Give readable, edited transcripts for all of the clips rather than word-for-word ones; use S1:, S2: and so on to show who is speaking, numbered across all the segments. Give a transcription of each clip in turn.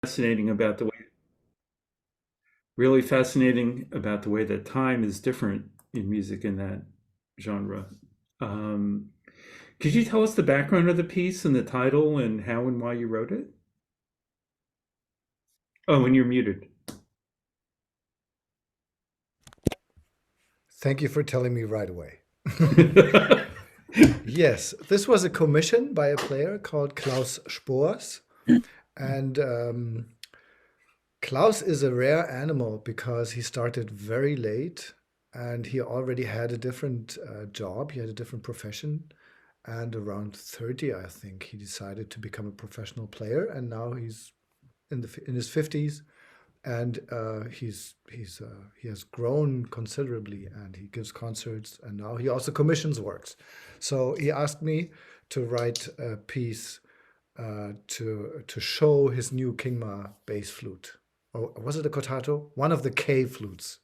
S1: Fascinating about the way, really fascinating about the way that time is different in music in that genre. Um, could you tell us the background of the piece and the title and how and why you wrote it? Oh, and you're muted.
S2: Thank you for telling me right away. Yes, this was a commission by a player called Klaus Spoors. And Klaus is a rare animal because he started very late and he already had a different job. He had a different profession. And around 30, I think, he decided to become a professional player. And now he's in his 50s, and he has grown considerably, and he gives concerts, and now he also commissions works. So he asked me to write a piece to show his new Kingma bass flute. Or was it a Kotato? One of the K flutes.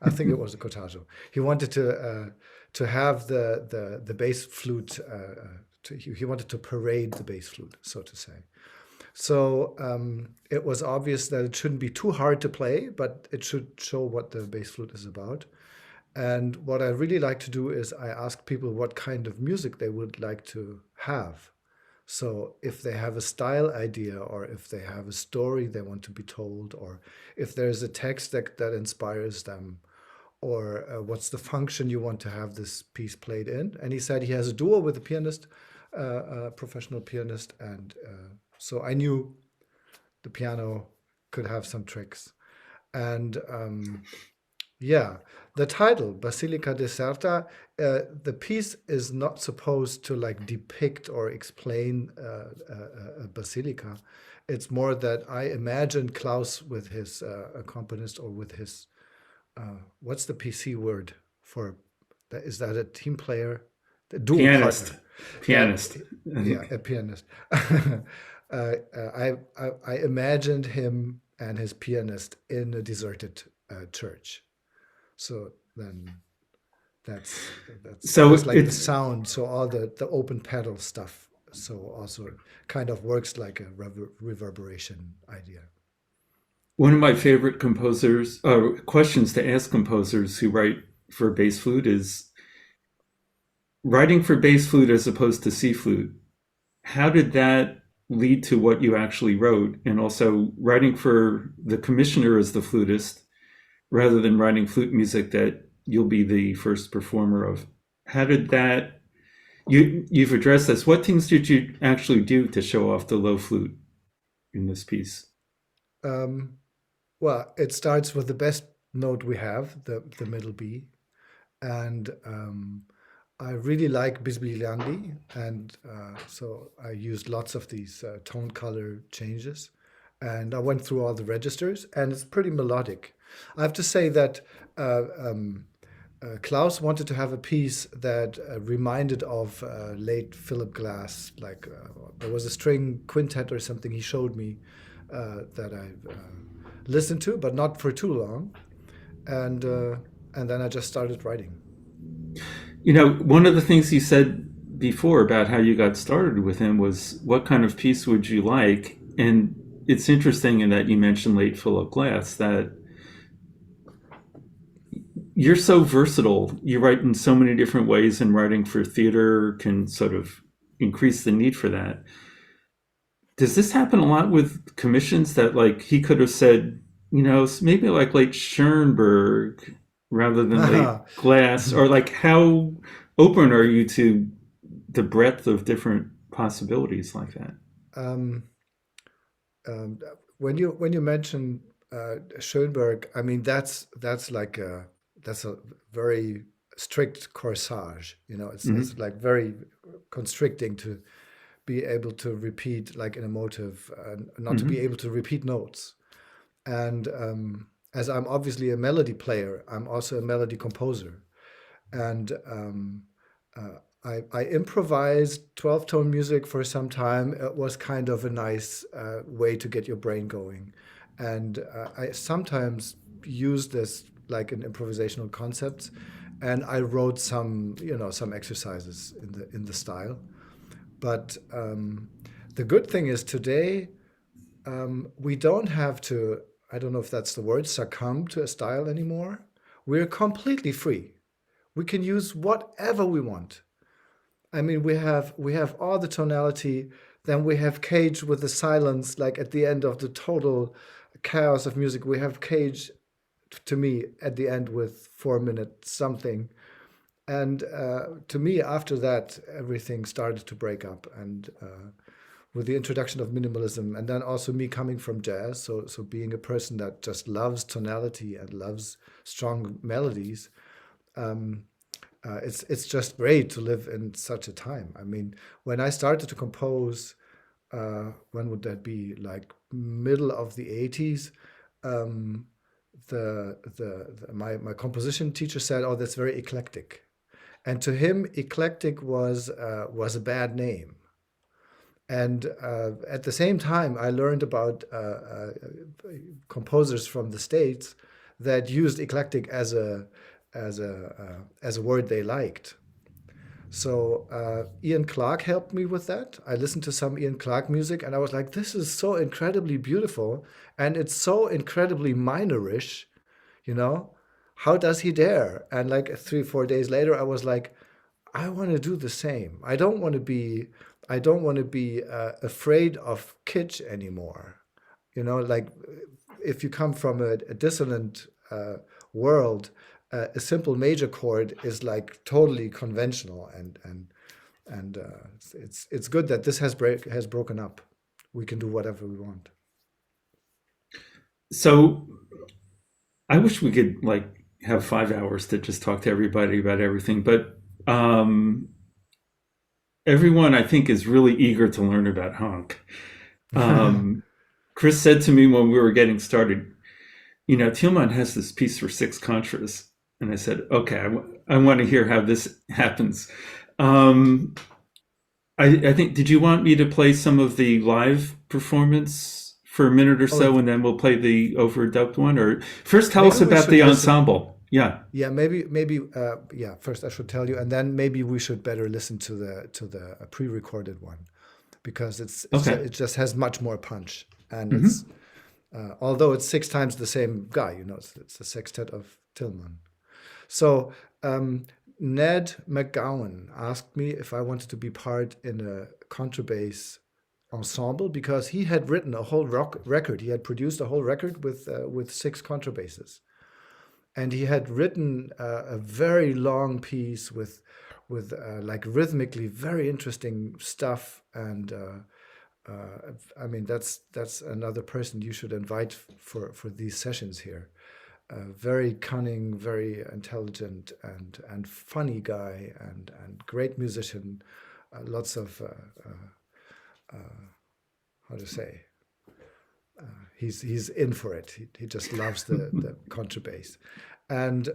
S2: I think it was a Kotato. He wanted to have the bass flute. He wanted to parade the bass flute, so to say. So it was obvious that it shouldn't be too hard to play, but it should show what the bass flute is about. And what I really like to do is I ask people what kind of music they would like to have. So if they have a style idea, or if they have a story they want to be told, or if there's a text that inspires them, or what's the function you want to have this piece played in. And he said he has a duo with a pianist, a professional pianist, and so I knew the piano could have some tricks. And yeah, the title Basilica Deserta, the piece is not supposed to like depict or explain a basilica. It's more that I imagined Klaus with his accompanist, or with his what's the PC word for that? Is that a team player? The dual
S1: Pianist.
S2: partner. Yeah,
S1: Pianist. I
S2: yeah,
S1: think.
S2: a pianist. I imagined him and his pianist in a deserted church. So then that's
S1: So
S2: just like the
S1: it's
S2: sound. So all the open pedal stuff. So also kind of works like a reverberation idea.
S1: one of my favorite composers, questions to ask composers who write for bass flute is writing for bass flute as opposed to C flute. How did that lead to what you actually wrote? And also writing for the commissioner as the flutist rather than writing flute music that you'll be the first performer of. How did that you've addressed this. What things did you actually do to show off the low flute in this piece?
S2: Um, well, it starts with the best note we have, the middle B, and I really like Bisbigliandi, and so I used lots of these tone color changes, and I went through all the registers, and it's pretty melodic. I have to say that Klaus wanted to have a piece that reminded of late Philip Glass. Like there was a string quintet or something he showed me that I listened to, but not for too long, and uh, and then I just started writing.
S1: You know, one of the things you said before about how you got started with him was what kind of piece would you like? And it's interesting in that you mentioned late Philip Glass that you're so versatile. You write in so many different ways, and writing for theater can sort of increase the need for that. Does this happen a lot with commissions that like he could have said, you know, maybe like late Schoenberg rather than late Glass, or like how open are you to the breadth of different possibilities like that?
S2: um, um, when you mention Schoenberg, I mean that's a very strict corsage. You know, it's
S1: Hmm.
S2: like very constricting to be able to repeat like in a motive, not to be
S1: Hmm.
S2: able to repeat notes. And as I'm obviously a melody player, I'm also a melody composer. And I improvised 12-tone music for some time. It was kind of a nice way to get your brain going. And I sometimes use this like an improvisational concept. And I wrote some, you know, some exercises in the style. But the good thing is today we don't have to, I don't know if that's the word, succumb to a style anymore. We're completely free. We can use whatever we want. I mean, we have all the tonality, then we have cage with the silence, like at the end of the total chaos of music. We have cage to me at the end with 4 minute something. And to me, after that, everything started to break up. And with the introduction of minimalism, and then also me coming from jazz, so being a person that just loves tonality and loves strong melodies, um, it's just great to live in such a time. I mean, when I started to compose, when would that be? Like middle of the 80s. Um, my composition teacher said, "Oh, that's very eclectic," and to him, eclectic was a bad name. And at the same time, I learned about composers from the States that used eclectic as a word they liked. So Ian Clark helped me with that. I listened to some Ian Clark music, and I was like, "This is so incredibly beautiful, and it's so incredibly minorish, you know? How does he dare?" And like 3, 4 days later, I was like, I want to do the same. I don't want to be afraid of kitsch anymore. Like if you come from a dissonant world, a simple major chord is like totally conventional, and it's good that this has broken up. We can do whatever we want.
S1: So I wish we could like have 5 hours to just talk to everybody about everything, but um, everyone I think is really eager to learn about honk. Um, Chris said to me when we were getting started, Tilmann has this piece for six contras. And I said, okay, I want to hear how this happens. Um, I think, did you want me to play some of the live performance for a minute or
S2: Oh,
S1: so, and then we'll play the overdubbed one? Or first tell us
S2: maybe we
S1: about
S2: should
S1: the
S2: listen.
S1: ensemble. Yeah.
S2: Yeah, maybe. Yeah, first I should tell you, and then maybe we should better listen to the pre-recorded one because
S1: Okay.
S2: it just has much more punch, and it's
S1: Hmm.
S2: although it's six times the same guy, it's the sextet of Tillman. So Ned McGowan asked me if I wanted to be part in a contrabass ensemble because he had written a whole rock record. He had produced a whole record with six contrabasses, and he had written a very long piece with like rhythmically very interesting stuff. And I mean, that's another person you should invite for these sessions here. Very cunning, very intelligent, and funny guy, and great musician. Lots of how to say, he's in for it. He just loves the contrabass. And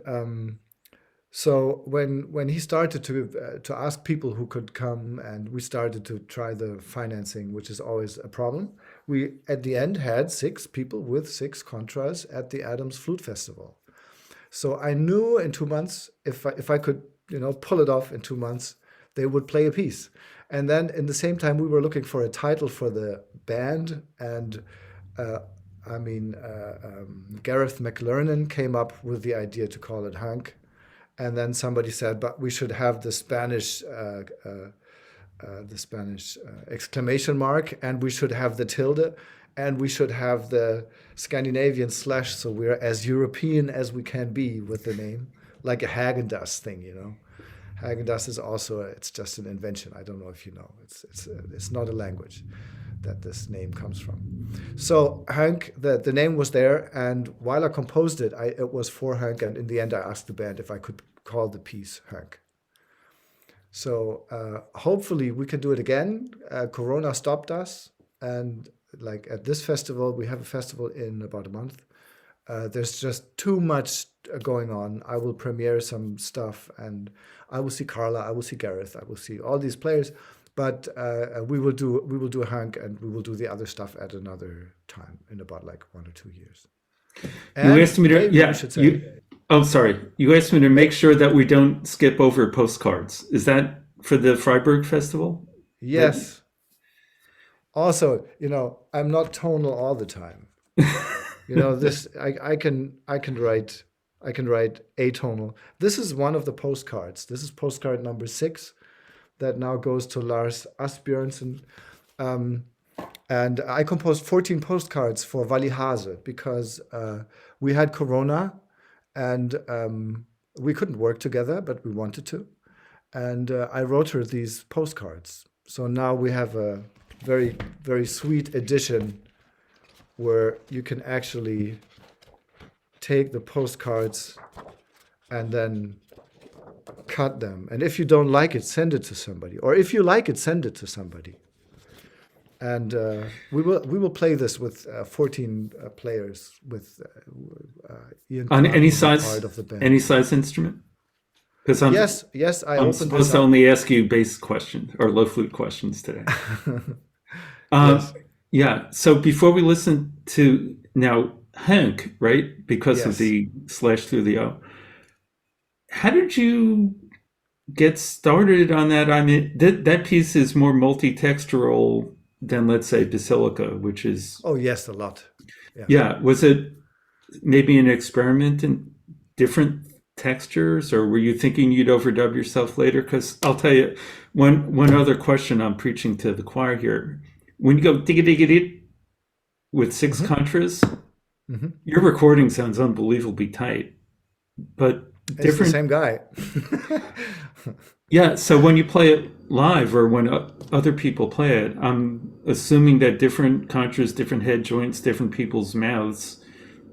S2: so when he started to ask people who could come, and we started to try the financing, which is always a problem, we at the end had six people with six contras at the Adams Flute Festival. So I knew in 2 months, if I could, pull it off in 2 months, they would play a piece. And then in the same time, we were looking for a title for the band, and uh, I mean, Gareth McLernan came up with the idea to call it Hank. And then somebody said, but we should have the Spanish exclamation mark, and we should have the tilde, and we should have the Scandinavian slash, so we're as European as we can be with the name, like a Haagen-Dazs thing. Haagen-Dazs is also it's just an invention. I don't know if you know. It's not a language that this name comes from. So Hank, the name was there, and while I composed it, it was for Hank, and in the end, I asked the band if I could call the piece Hank. So hopefully we can do it again. Corona stopped us, and like at this festival, we have a festival in about a month. There's just too much going on. I will premiere some stuff, and I will see Carla, I will see Gareth, I will see all these players. But we will do Hank, and we will do the other stuff at another time in about like 1 or 2 years.
S1: You
S2: And
S1: asked me to,
S2: maybe we
S1: yeah,
S2: should say,
S1: you, oh, sorry. You asked me to make
S2: may,
S1: sure that we don't skip over postcards. Is that for the Freiburg Festival? That,
S2: yes, Also, I'm not tonal all the time. This I can write atonal. This is one of the postcards. This is postcard number 6 that now goes to Lars Asbjørnsen. Um, and I composed 14 postcards for Vali Hase because we had Corona and we couldn't work together, but we wanted to. And I wrote her these postcards. So now we have a very, very sweet edition where you can actually take the postcards and then cut them. And if you don't like it, send it to somebody. Or if you like it, send it to somebody. And we will play this with 14 players with Ian
S1: On
S2: Clark
S1: any
S2: being
S1: size,
S2: part of the band.
S1: any size instrument? Because I'm
S2: Yes, I
S1: I'm
S2: opened this
S1: supposed to
S2: up.
S1: only ask you bass questions or low flute questions today. Um,
S2: Yes,
S1: yeah. So before we listen to now Hank, right? Because of
S2: yes.
S1: the slash through the O. How did you get started on that? I mean, that piece is more multi-textural than, let's say, Basilica, which is,
S2: Oh, yes, a lot. Yeah.
S1: yeah. Was it maybe an experiment in different textures, or were you thinking you'd overdub yourself later? Because I'll tell you, one other question I'm preaching to the choir here. When you go digga digga dig with 6
S2: hmm
S1: contras,
S2: hmm
S1: your recording sounds unbelievably tight, but
S2: It's the
S1: different.
S2: same guy.
S1: Yeah, so when you play it live or when other people play it, I'm assuming that different contras, different head joints, different people's mouths,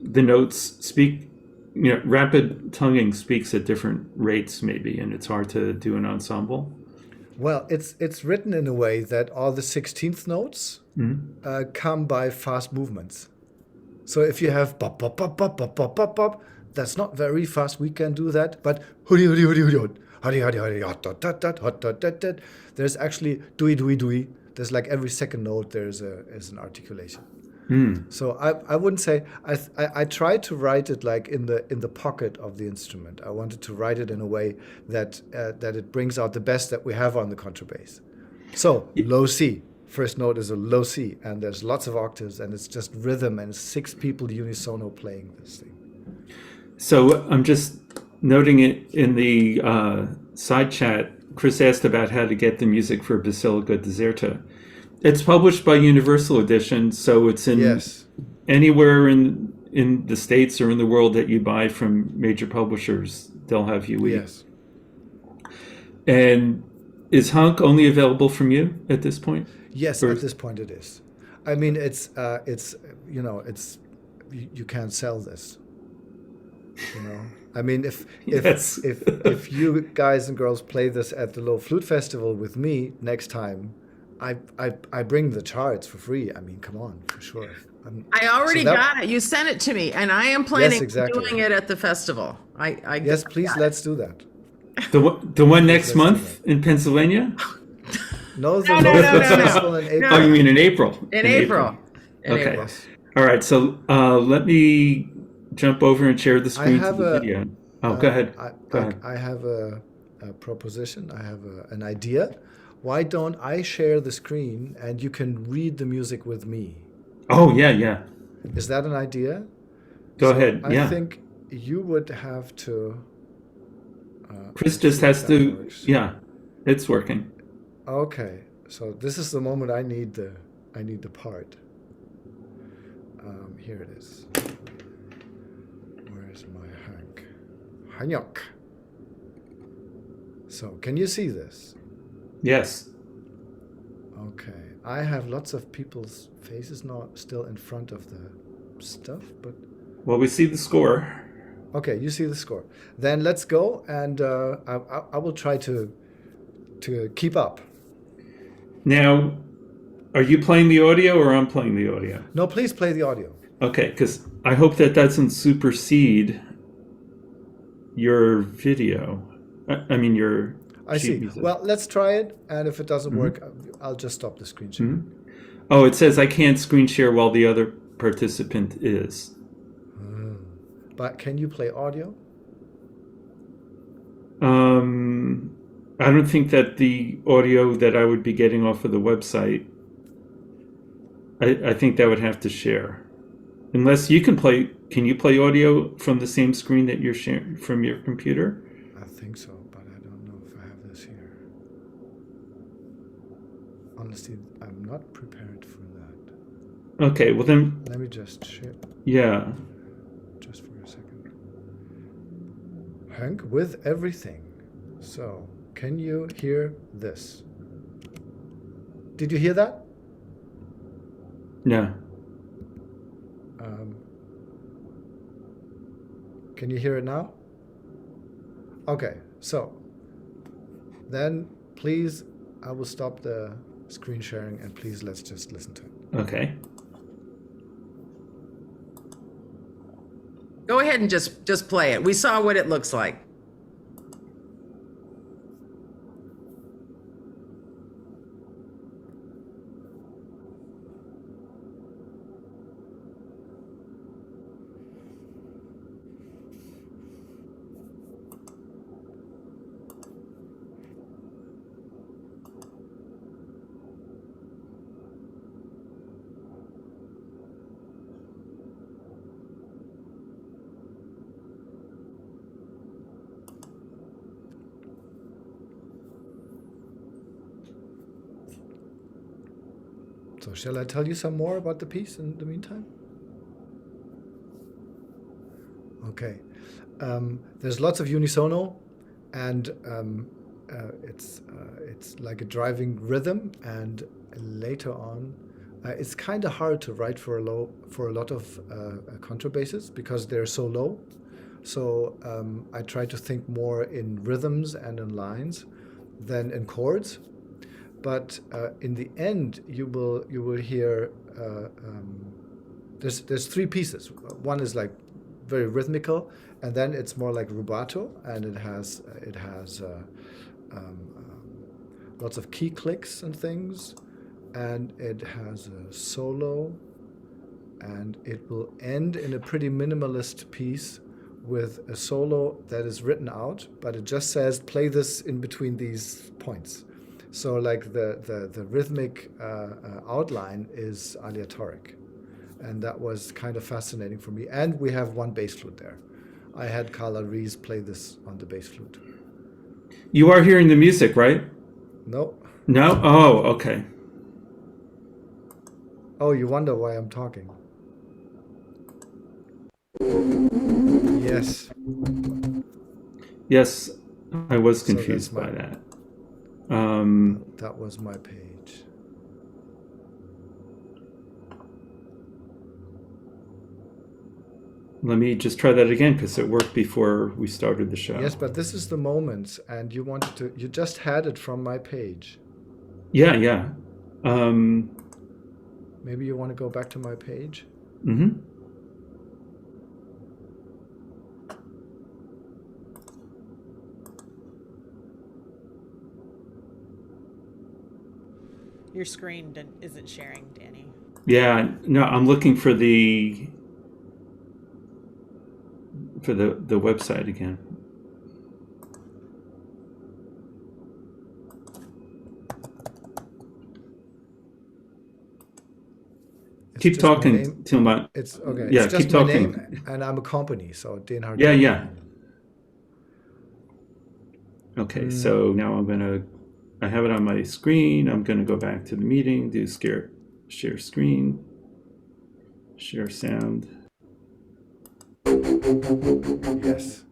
S1: the notes speak, rapid tonguing speaks at different rates maybe, and it's hard to do an ensemble.
S2: Well, it's written in a way that all the 16th notes
S1: Mhm.
S2: come by fast movements. So if you have bop bop bop bop bop bop bop bop, that's not very fast. We can do that, but hoodie hoodie hoodie hoodie hoodie hoodie hoodie hot dot dot dot hot dot dot dot. There's actually dooey dooey dooey. There's like every second note there's a is an articulation.
S1: Mm.
S2: So I wouldn't say I tried to write it like in the pocket of the instrument. I wanted to write it in a way that it brings out the best that we have on the contrabass. So low C. First note is a low C, and there's lots of octaves, and it's just rhythm, and 6 people unisono playing this thing.
S1: So I'm just noting it in the side chat. Chris asked about how to get the music for Basilica Deserta. It's published by Universal Edition, so it's in
S2: Yes,
S1: anywhere in the States or in the world that you buy from major publishers. They'll have UE.
S2: yes,
S1: And is Honk only available from you at this point?
S2: yes.
S1: Or
S2: At this point, it is. I mean, it's it's you can't sell this. I mean,
S1: yes.
S2: if you guys and girls play this at the Low Flute Festival with me next time, I bring the charts for free. I mean, come on, for sure.
S3: I
S2: So
S3: already
S2: that
S3: got it. You sent it to me, and I am
S2: Yes,
S3: planning on
S2: exactly.
S3: doing it at the festival.
S2: Yes, please
S3: got it.
S2: let's do that.
S1: The one
S2: Please
S1: next
S2: let's do that.
S1: month in Pennsylvania?
S2: No, the
S3: No, no,
S2: Low
S3: no,
S2: Flute
S3: no,
S2: Festival in
S3: no,
S1: Oh,
S2: April.
S1: you
S3: no.
S1: mean in April?
S3: In April. In
S1: Okay.
S3: April.
S2: Yes.
S1: All right. So let me jump over and share the
S2: I
S1: screen to
S2: have
S1: the
S2: a
S1: video. Oh, go ahead. Go ahead.
S2: I have a proposition. I have an idea. Why don't I share the screen and you can read the music with me?
S1: Oh, yeah, yeah.
S2: Is that an idea?
S1: Go
S2: So
S1: ahead.
S2: I
S1: Yeah.
S2: think you would have to.
S1: Chris
S2: Let's
S1: just
S2: see if
S1: has
S2: that
S1: to,
S2: works.
S1: yeah, it's working.
S2: Okay, so this is the moment I need the part. Here it is. Where's my Hank? Hanyok. So can you see this?
S1: Yes.
S2: Okay, I have lots of people's faces now still in front of the stuff, but
S1: Well, we see the score.
S2: okay, you see the score. Then let's go, and I will try to keep up.
S1: Now, are you playing the audio or I'm playing the audio?
S2: No, please play the audio.
S1: Okay, because I hope that doesn't supersede your video. I mean, your
S2: I
S1: sheet
S2: see.
S1: music.
S2: Well, let's try it, and if it doesn't
S1: Mhm.
S2: work, I'll just stop the screen sharing.
S1: Mhm. Oh, it says I can't screen share while the other participant is.
S2: But can you play audio?
S1: I don't think that the audio that I would be getting off of the website I think that would have to share. Unless you can play, can you play audio from the same screen that you're sharing from your computer?
S2: I think so, but I don't know if I have this here. Honestly, I'm not prepared for that.
S1: Okay, well then,
S2: Let me just share
S1: yeah.
S2: just for a second. Hank, with everything. So, can you hear this? Did you hear that?
S1: No.
S2: Can you hear it now? Okay, so then please, I will stop the screen sharing and please let's just listen to it.
S1: Okay.
S3: Go ahead and just play it. We saw what it looks like.
S2: So shall I tell you some more about the piece in the meantime? Okay. There's lots of unisono, and it's like a driving rhythm. And later on, it's kind of hard to write for a lot of contrabasses because they're so low. So I try to think more in rhythms and in lines than in chords. But in the end, you will hear there's three pieces. One is like very rhythmical, and then it's more like rubato, and it has lots of key clicks and things, and it has a solo, and it will end in a pretty minimalist piece with a solo that is written out, but it just says play this in between these points. So like the rhythmic outline is aleatoric, and that was kind of fascinating for me. And we have one bass flute there. I had Carla Rees play this on the bass flute.
S1: You are hearing the music, right?
S2: No.
S1: No? Oh, okay.
S2: Oh, you wonder why I'm talking. Yes.
S1: Yes, I was
S2: So
S1: confused
S2: that's
S1: by
S2: my-
S1: that.
S2: That was my page.
S1: Let me just try that again because it worked before we started the show.
S2: Yes, but this is the moment, and you just had it from my page.
S1: Yeah, yeah.
S2: Maybe you want to go back to my page?
S1: Mm-hmm.
S4: Your screen isn't sharing, Danny.
S1: Yeah, no, I'm looking for the website again.
S2: It's
S1: Keep
S2: just my
S1: talking,
S2: name.
S1: Tilmann.
S2: It's okay.
S1: Yeah,
S2: It's just
S1: keep
S2: my
S1: talking.
S2: name, and I'm a company, so Dehnhard.
S1: Yeah, yeah. Okay, so now I have it on my screen. I'm gonna go back to the meeting, do share screen, share sound.
S2: Yes.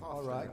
S2: All right.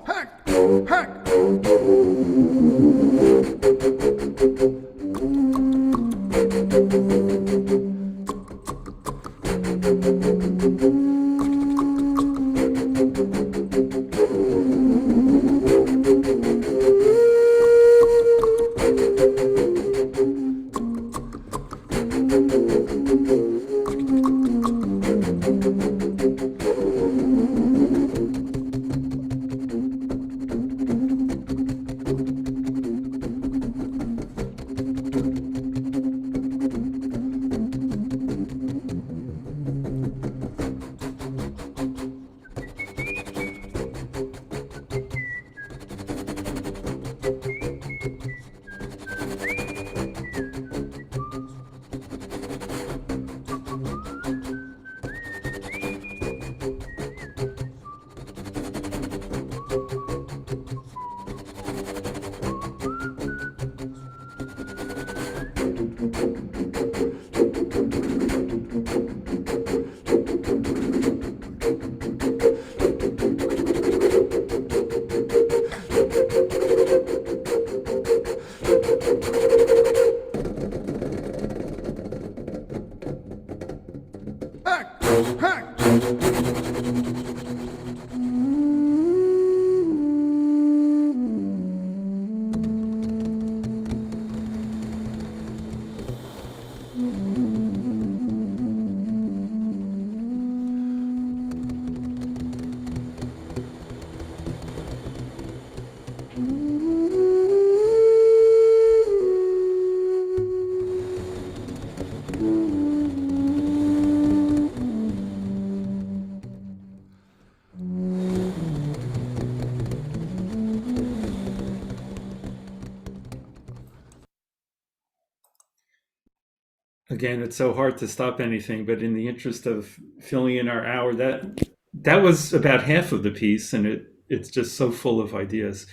S1: Again, it's so hard to stop anything, but in the interest of filling in our hour, that was about half of the piece, and it's just so full of ideas.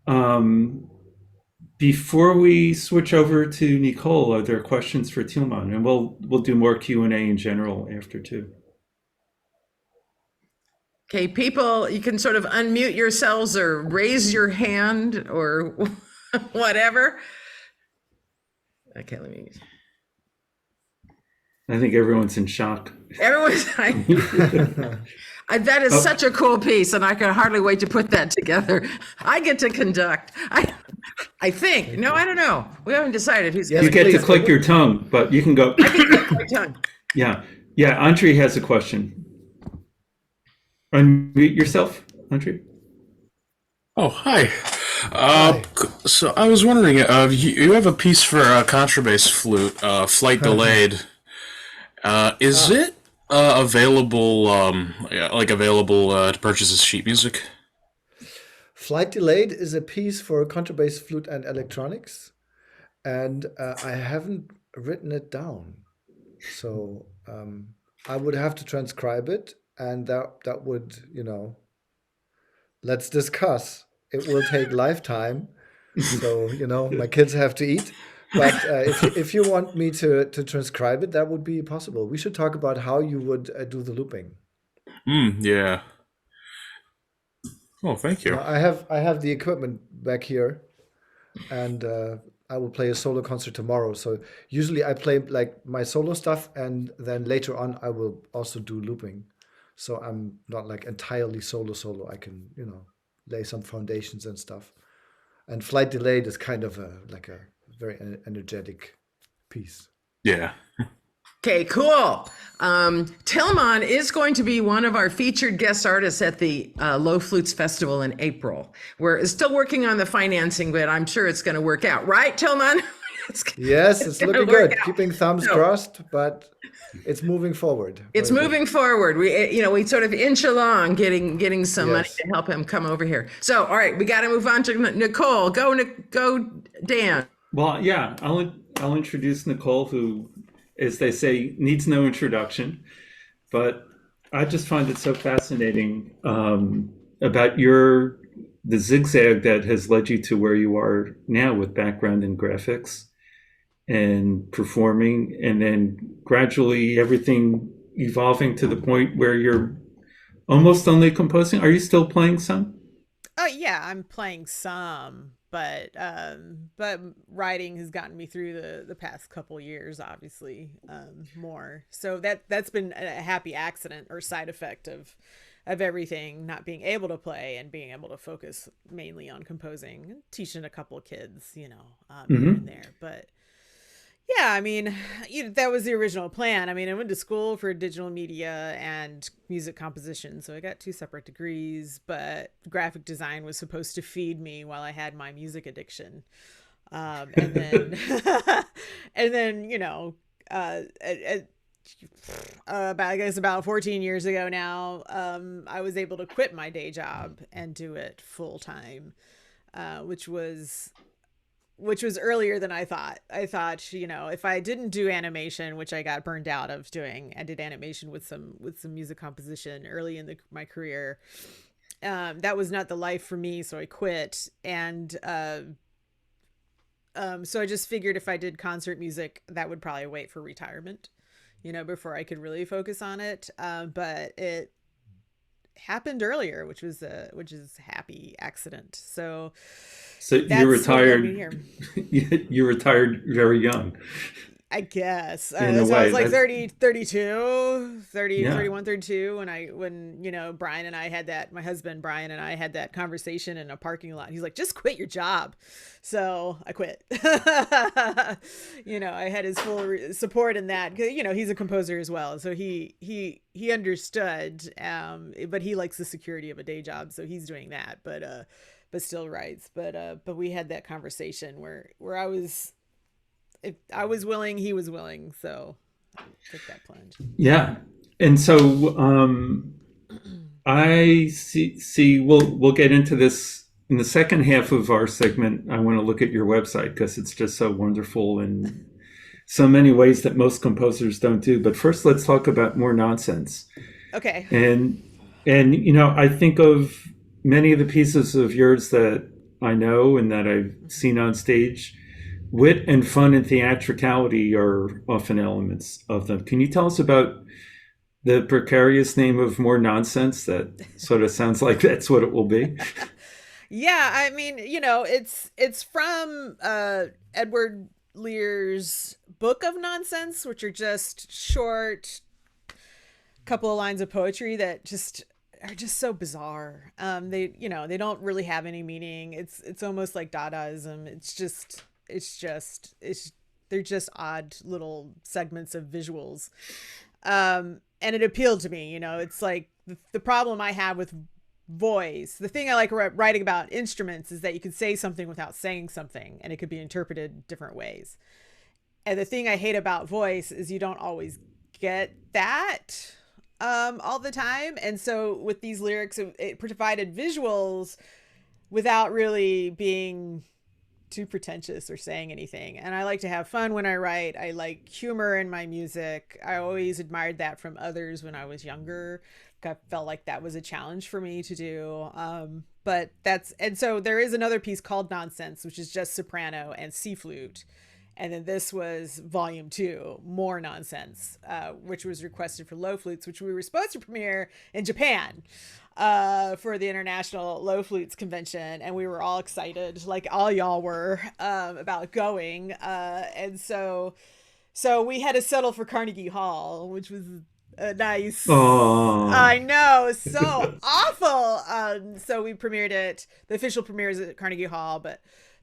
S1: Um, Before we switch over to Nicole, are there questions for Tilmann? And we'll do more Q&A in general after too.
S3: Okay, people, you can sort of unmute yourselves or raise your hand or whatever. Okay, let me.
S1: I think everyone's in shock.
S3: Everyone's. That is such a cool piece, and I can hardly wait to put that together. I get to conduct. I think. No, I don't know. We haven't decided who's.
S2: Yes,
S1: You get to
S2: please.
S1: click your tongue, but you can go.
S3: I can click my tongue.
S1: Yeah. Andre has a question. Unmute yourself, Andre.
S5: Oh, hi.
S2: Hi.
S5: So I was wondering, you have a piece for contrabass flute, Flight Delayed. Is it available, available to purchase as sheet music?
S2: Flight Delayed is a piece for contrabass, flute, and electronics, and I haven't written it down, so I would have to transcribe it, and that would, let's discuss. It will take lifetime, so my kids have to eat. But if you want me to transcribe it, that would be possible. We should talk about how you would do the looping.
S5: Yeah. Oh, thank you.
S2: I have the equipment back here, and I will play a solo concert tomorrow. So usually I play like my solo stuff, and then later on I will also do looping. So I'm not like entirely solo. I can lay some foundations and stuff. And Flight Delayed is kind of a very energetic piece.
S5: Yeah.
S3: Okay, cool. Tilmann is going to be one of our featured guest artists at the Low Flutes Festival in April. We're still working on the financing, but I'm sure it's going to work out. Right, Tilmann?
S2: Yes, it's
S3: gonna
S2: looking
S3: work
S2: good.
S3: out.
S2: Keeping thumbs crossed, but it's moving forward.
S3: It's
S2: Very
S3: moving forward. We sort of inch along, getting some money
S2: Yes.
S3: to help him come over here. So, all right, we got to move on to Nicole. Go, Dan.
S1: Well, yeah, I'll introduce Nicole, who, as they say, needs no introduction. But I just find it so fascinating about the zigzag that has led you to where you are now with background in graphics and performing, and then gradually everything evolving to the point where you're almost only composing. Are you still playing some?
S4: Oh yeah, I'm playing some, but writing has gotten me through the past couple years, obviously, more. So that's been a happy accident or side effect of everything, not being able to play and being able to focus mainly on composing and teaching a couple of kids, here and
S1: Hmm.
S4: there. But yeah, I mean, that was the original plan. I mean, I went to school for digital media and music composition, so I got two separate degrees, but graphic design was supposed to feed me while I had my music addiction. And then, and then, about, I guess about 14 years ago now, I was able to quit my day job and do it full time, which was earlier than I thought. I thought, if I didn't do animation, which I got burned out of doing, I did animation with some music composition early in my career. That was not the life for me, so I quit. And so I just figured if I did concert music, that would probably wait for retirement, before I could really focus on it. But it happened earlier, which is a happy accident. So
S1: So you
S4: that's what led me
S1: retired.
S4: here.
S1: You retired very young,
S4: I guess.
S1: in a
S4: So I was
S1: way.
S4: like
S1: That's
S4: 30, 32, 30,
S1: yeah.
S4: 31, 32 when Brian and I had my husband Brian and I had that conversation in a parking lot. He's like, just quit your job. So I quit. I had his full support in that. 'Cause, he's a composer as well. So he understood, but he likes the security of a day job. So he's doing that, but still writes. But we had that conversation where if I was willing, he was willing. So I took that plunge.
S1: Yeah. And so I see we'll get into this in the second half of our segment. I want to look at your website because it's just so wonderful in so many ways that most composers don't do. But first let's talk about more nonsense.
S4: Okay.
S1: And I think of many of the pieces of yours that I know and that I've seen on stage. Wit and fun and theatricality are often elements of them. Can you tell us about the precarious name of more nonsense that sort of sounds like that's what it will be?
S4: Yeah, I mean, it's from Edward Lear's Book of Nonsense, which are just short couple of lines of poetry that are just so bizarre. They don't really have any meaning. It's almost like Dadaism. They're just odd little segments of visuals. And it appealed to me. It's like the problem I have with voice. The thing I like writing about instruments is that you can say something without saying something, and it could be interpreted different ways. And the thing I hate about voice is you don't always get that all the time. And so with these lyrics, it provided visuals without really being too pretentious or saying anything. And I like to have fun when I write. I like humor in my music. I always admired that from others when I was younger. I felt like that was a challenge for me to do. And so there is another piece called Nonsense, which is just soprano and C flute. And then this was volume 2, More Nonsense, which was requested for low flutes, which we were supposed to premiere in Japan for the International Low Flutes Convention. And we were all excited, like all y'all were, about going. And so we had to settle for Carnegie Hall, which was a nice,
S1: Oh,
S4: I know, so awful. So we premiered it. The official premiere is at Carnegie Hall, but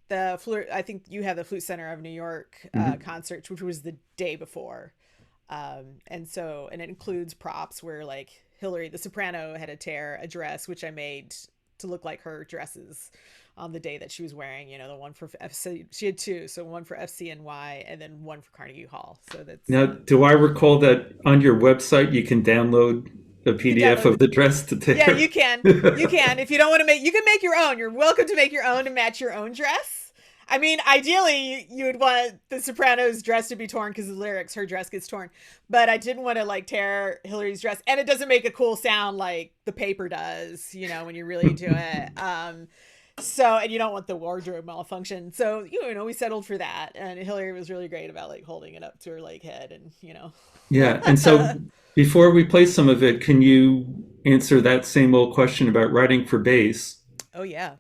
S4: the flute, I think you have the Flute Center of New York concert, which was the day before. And it includes props where like Hillary, the soprano, had to tear a dress, which I made to look like her dresses on the day that she was wearing, the one for FC. She had two. So one for FCNY and then one for Carnegie Hall. So that's,
S1: now do I recall that on your website you can download a
S4: you can
S1: PDF
S4: download
S1: of the dress to
S4: Yeah,
S1: tear?
S4: you can. You can. If you don't want to you can make your own. You're welcome to make your own to match your own dress. I mean, ideally, you would want the soprano's dress to be torn because the lyrics, her dress gets torn. But I didn't want to like tear Hillary's dress. And it doesn't make a cool sound like the paper does, when you really do it. And you don't want the wardrobe malfunction. So, we settled for that. And Hillary was really great about like holding it up to her like head and.
S1: Yeah, and so before we play some of it, can you answer that same old question about writing for bass
S4: Oh yeah.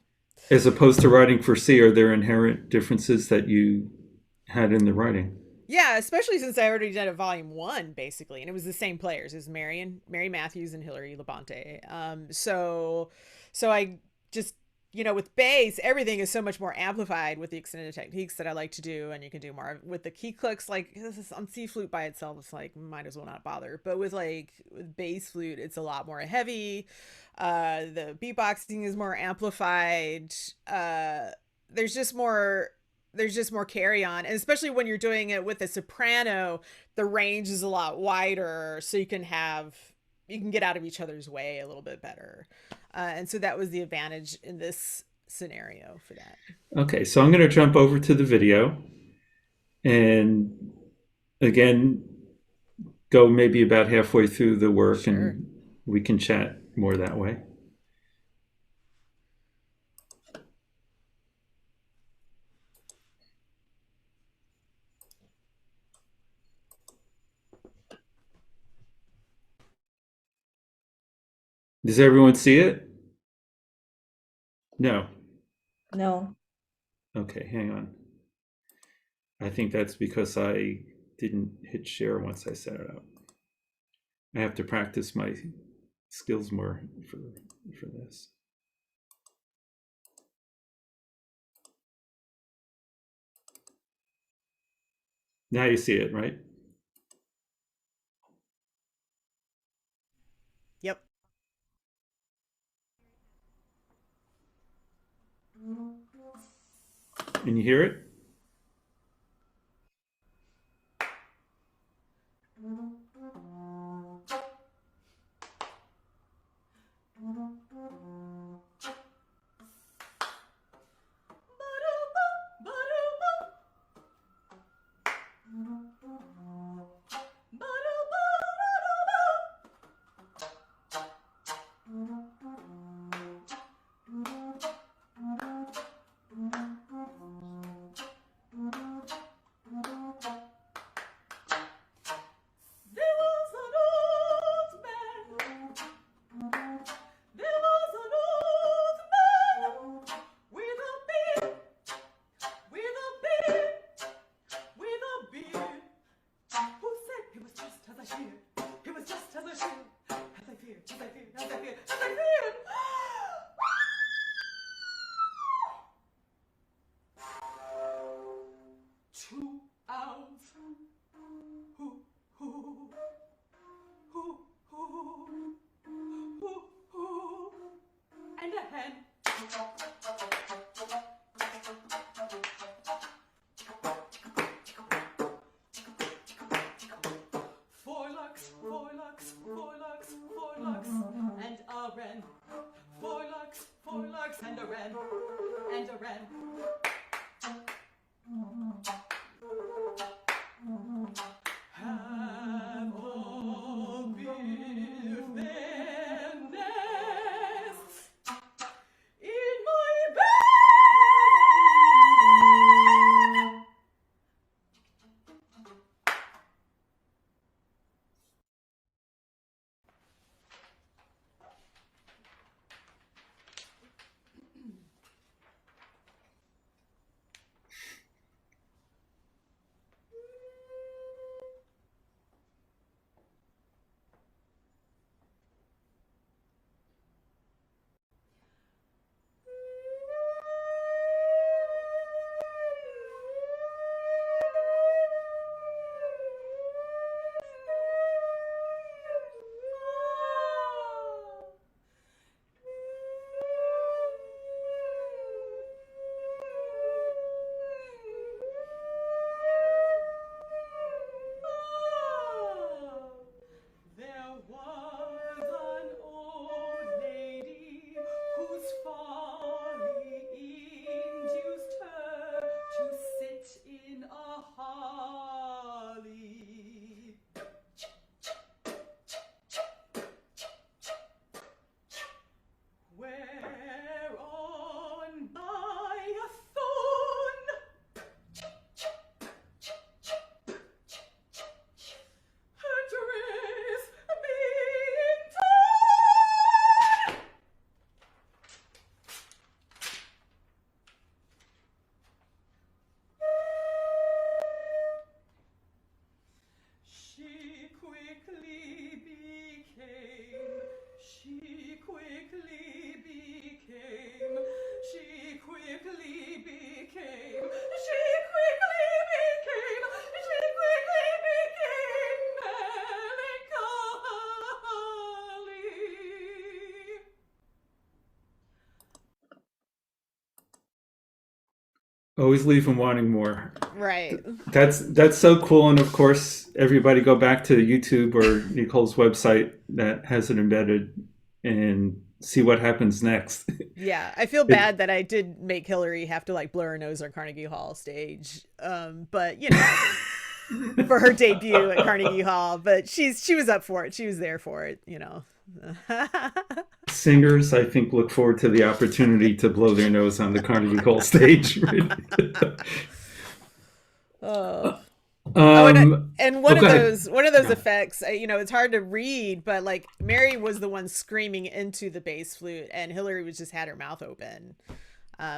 S1: as opposed to writing for C? Are there inherent differences that you had in the writing?
S4: Yeah, especially since I already did a volume one basically, and it was the same players as Mary Matthews and Hilary Labonte. So I just with bass, everything is so much more amplified with the extended techniques that I like to do, and you can do more with the key clicks. Like this is on C flute by itself, it's like might as well not bother. But with bass flute, it's a lot more heavy. The beatboxing is more amplified. There's just more there's just more carry on, and especially when you're doing it with a soprano, the range is a lot wider, so you can get out of each other's way a little bit better, and so that was the advantage in this scenario for that.
S1: Okay, so I'm going to jump over to the video and again go maybe about halfway through the work,
S4: Sure.
S1: and we can chat more that way. Does everyone see it? No.
S6: No.
S1: Okay, hang on. I think that's because I didn't hit share once I set it up. I have to practice my skills more for this. Now you see it, right?
S4: Yep.
S1: And you hear it? Always leave them wanting more.
S4: Right.
S1: That's so cool. And of course, everybody go back to YouTube or Nicole's website that has it embedded and see what happens next.
S4: Yeah, I feel bad that I did make Hillary have to like blow her nose on Carnegie Hall stage. But you know, for her debut at Carnegie Hall, but she was up for it. She was there for it, you know.
S1: Singers, I think, look forward to the opportunity to blow their nose on the Carnegie Hall stage.
S4: Oh.
S1: Um,
S4: And one
S1: go
S4: of
S1: ahead.
S4: those effects, you know, it's hard to read, but like Mary was the one screaming into the bass flute, and Hillary was just had her mouth open.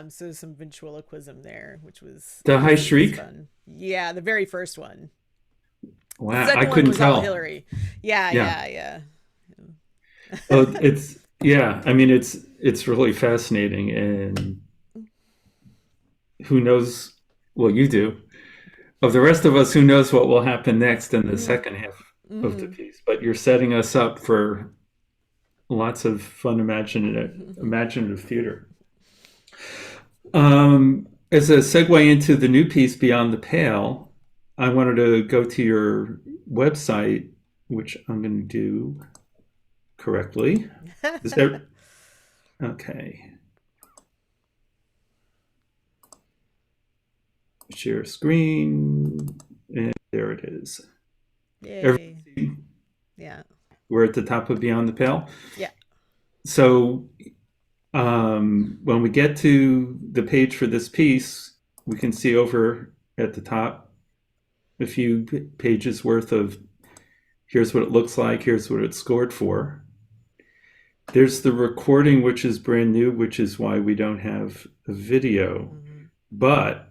S4: So some ventriloquism there, which was
S1: The high shriek?
S4: fun. Yeah, the very first one.
S1: Wow,
S4: The second
S1: I
S4: one
S1: couldn't
S4: was all
S1: tell.
S4: Hillary. Yeah,
S1: Yeah.
S4: yeah, yeah.
S1: Oh, yeah. I mean, it's really fascinating, and who knows? Well, you do. Of the rest of us, who knows what will happen next in the second half of the
S4: Mm-hmm.
S1: piece? But you're setting us up for lots of fun imaginative theater. As a segue into the new piece, Beyond the Pale, I wanted to go to your website, which I'm going to do correctly. Is there? Okay. Share screen, and there it is.
S4: Yay.
S1: Everybody,
S4: Yeah.
S1: we're at the top of Beyond the Pale.
S4: Yeah.
S1: So when we get to the page for this piece, we can see over at the top a few pages worth of here's what it looks like, here's what it's scored for. There's the recording, which is brand new, which is why we don't have a video.
S4: Mhm.
S1: But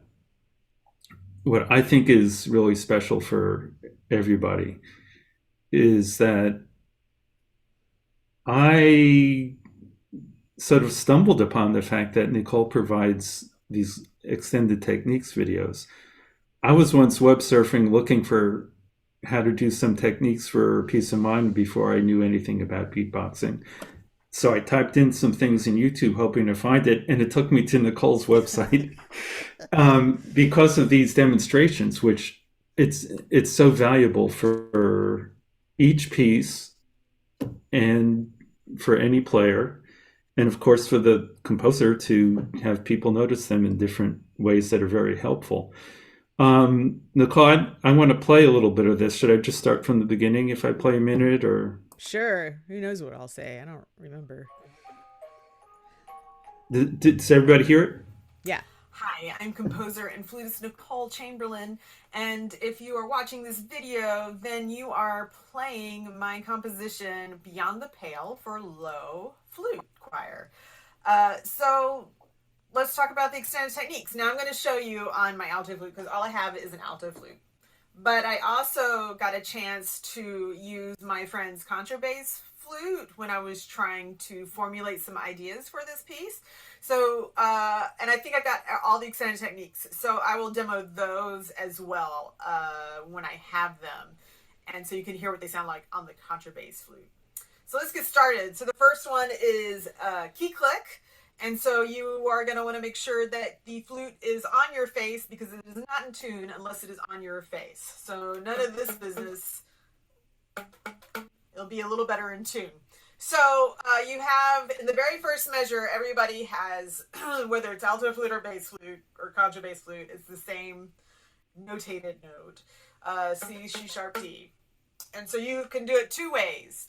S1: what I think is really special for everybody is that I sort of stumbled upon the fact that Nicole provides these extended techniques videos. I was once web surfing looking for how to do some techniques for peace of mind before I knew anything about beatboxing. So I typed in some things in YouTube hoping to find it, and it took me to Nicole's website because of these demonstrations, which it's so valuable for each piece and for any player, and of course for the composer to have people notice them in different ways that are very helpful. Nicole, I want to play a little bit of this. Should I just start from the beginning if I play a minute, or
S4: Sure. Who knows what I'll say? I don't remember.
S1: does everybody hear it?
S4: Yeah.
S6: Hi, I'm composer and flutist Nicole Chamberlain, and if you are watching this video, then you are playing my composition Beyond the Pale for low flute choir. So let's talk about the extended techniques. Now I'm going to show you on my alto flute because all I have is an alto flute. But I also got a chance to use my friend's contrabass flute when I was trying to formulate some ideas for this piece. So, and I think I got all the extended techniques. So I will demo those as well when I have them. And so you can hear what they sound like on the contrabass flute. So let's get started. So the first one is key click. And so you are going to want to make sure that the flute is on your face because it is not in tune unless it is on your face. So none of this business. It'll be a little better in tune. So you have, in the very first measure, everybody has, whether it's alto flute or bass flute or contrabass flute, it's the same notated note, C, C sharp, D. And so you can do it two ways.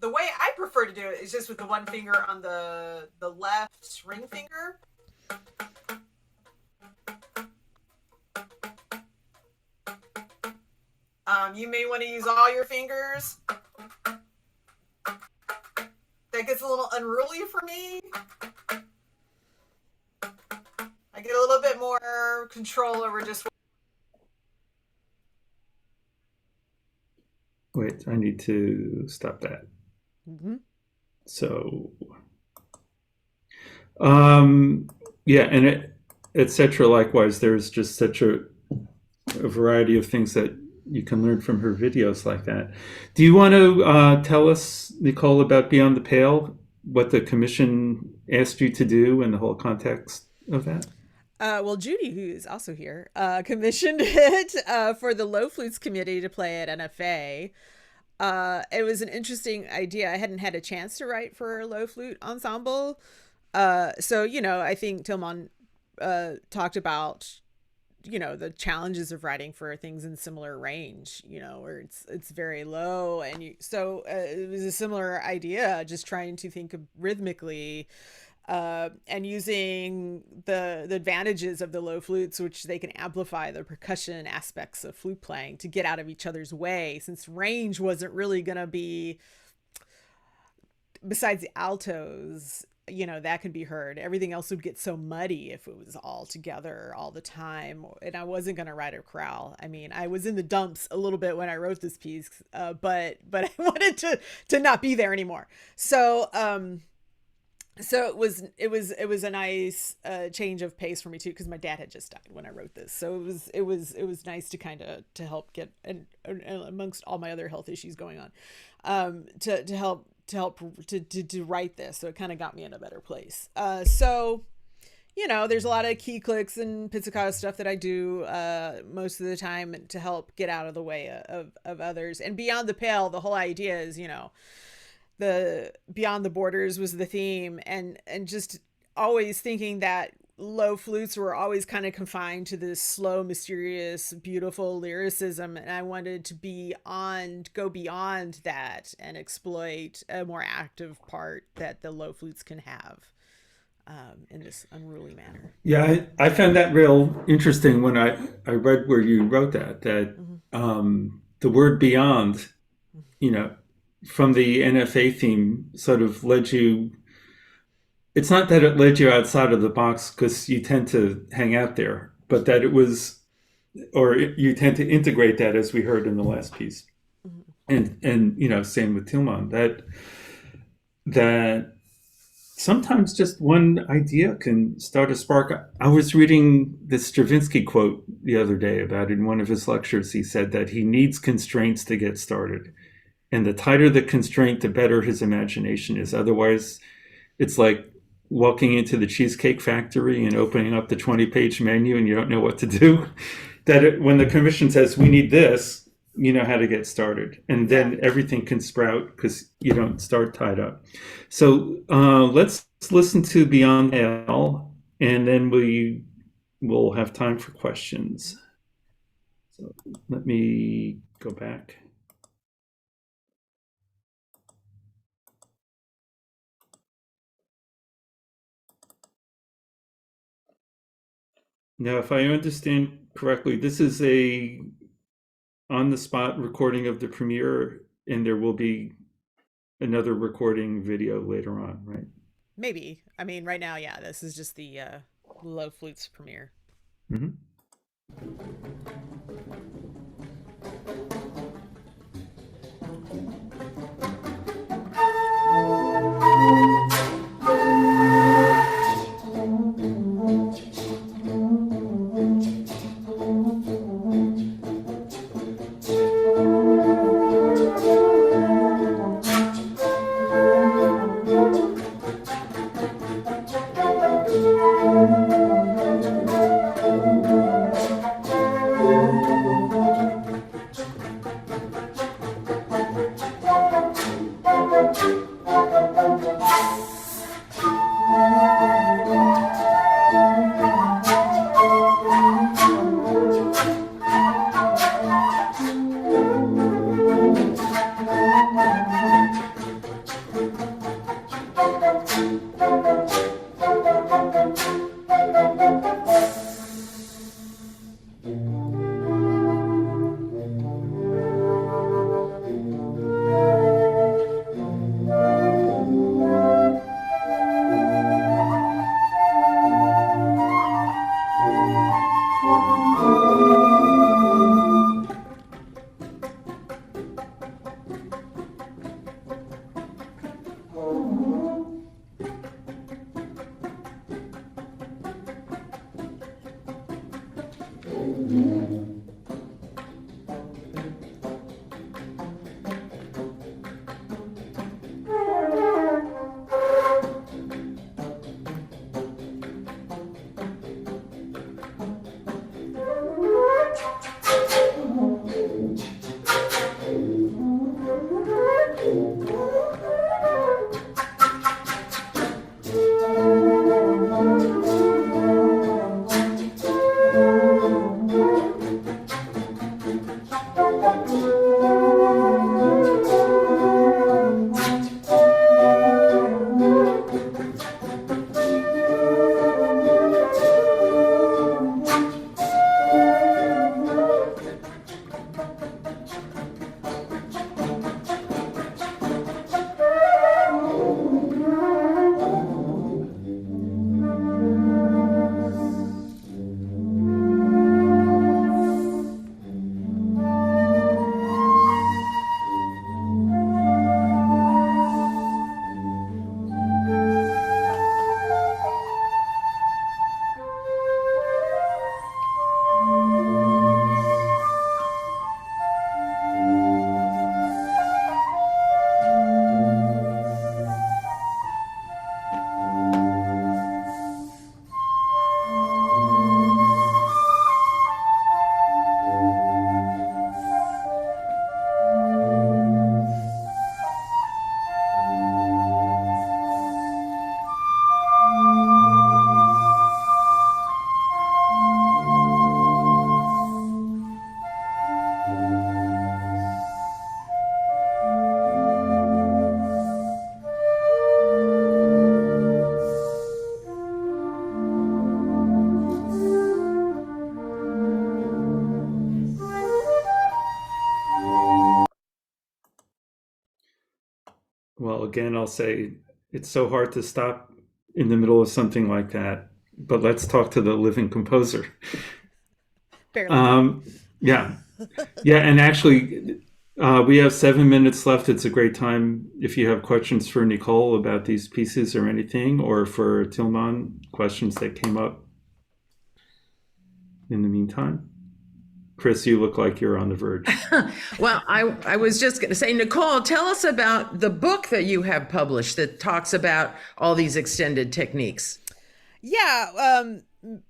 S6: The way I prefer to do it is just with the one finger on the left ring finger. You may want to use all your fingers. That gets a little unruly for me. I get a little bit more control over just.
S1: Wait, I need to stop that.
S4: Mm-hmm.
S1: So, yeah, and etc. Likewise, there's just such a variety of things that you can learn from her videos like that. Do you want to tell us, Nicole, about Beyond the Pale, what the commission asked you to do and the whole context of that?
S4: Well, Judy, who is also here, commissioned it for the Low Flutes Committee to play at NFA. It was an interesting idea. I hadn't had a chance to write for a low flute ensemble. So, I think Tilmann talked about, the challenges of writing for things in similar range, where it's very low. And it was a similar idea, just trying to think of rhythmically and using the advantages of the low flutes, which they can amplify the percussion aspects of flute playing to get out of each other's way, since range wasn't really going to be, besides the altos, that could be heard. Everything else would get so muddy if it was all together all the time. And I wasn't going to write a chorale. I mean, I was in the dumps a little bit when I wrote this piece, but I wanted to not be there anymore. So it was a nice change of pace for me too, because my dad had just died when I wrote this. So it was nice to kind of to help get and amongst all my other health issues going on, to help to write this. So it kind of got me in a better place. So there's a lot of key clicks and pizzicato stuff that I do most of the time to help get out of the way of others. And Beyond the Pale, the whole idea is, the Beyond the Borders was the theme, and just always thinking that low flutes were always kind of confined to this slow, mysterious, beautiful lyricism, and I wanted to go beyond that and exploit a more active part that the low flutes can have in this unruly manner.
S1: Yeah, I found that real interesting when I read where you wrote that the word beyond, from the NFA theme sort of led you. It's not that it led you outside of the box because you tend to hang out there, but that it was, or you tend to integrate that, as we heard in the last piece. And same with Tilmann, that sometimes just one idea can start a spark. I was reading this Stravinsky quote the other day about in one of his lectures. He said that he needs constraints to get started. And the tighter the constraint, the better his imagination is. Otherwise, it's like walking into the Cheesecake Factory and opening up the 20-page menu and you don't know what to do. When the commission says, we need this, you know how to get started. And then everything can sprout because you don't start tied up. So let's listen to Beyond L, and then we will have time for questions. So let me go back. Now, if I understand correctly, this is a on-the-spot recording of the premiere, and there will be another recording video later on, right?
S4: Maybe. I mean, right now, yeah, this is just the low flutes premiere.
S1: Mm-hmm. Well, again, I'll say it's so hard to stop in the middle of something like that. But let's talk to the living composer.
S4: Barely.
S1: Yeah. Yeah. And actually, we have 7 minutes left. It's a great time if you have questions for Nicole about these pieces or anything, or for Tilmann, questions that came up in the meantime. Chris, you look like you're on the verge.
S3: Well, I was just going to say, Nicole, tell us about the book that you have published that talks about all these extended techniques.
S4: Yeah,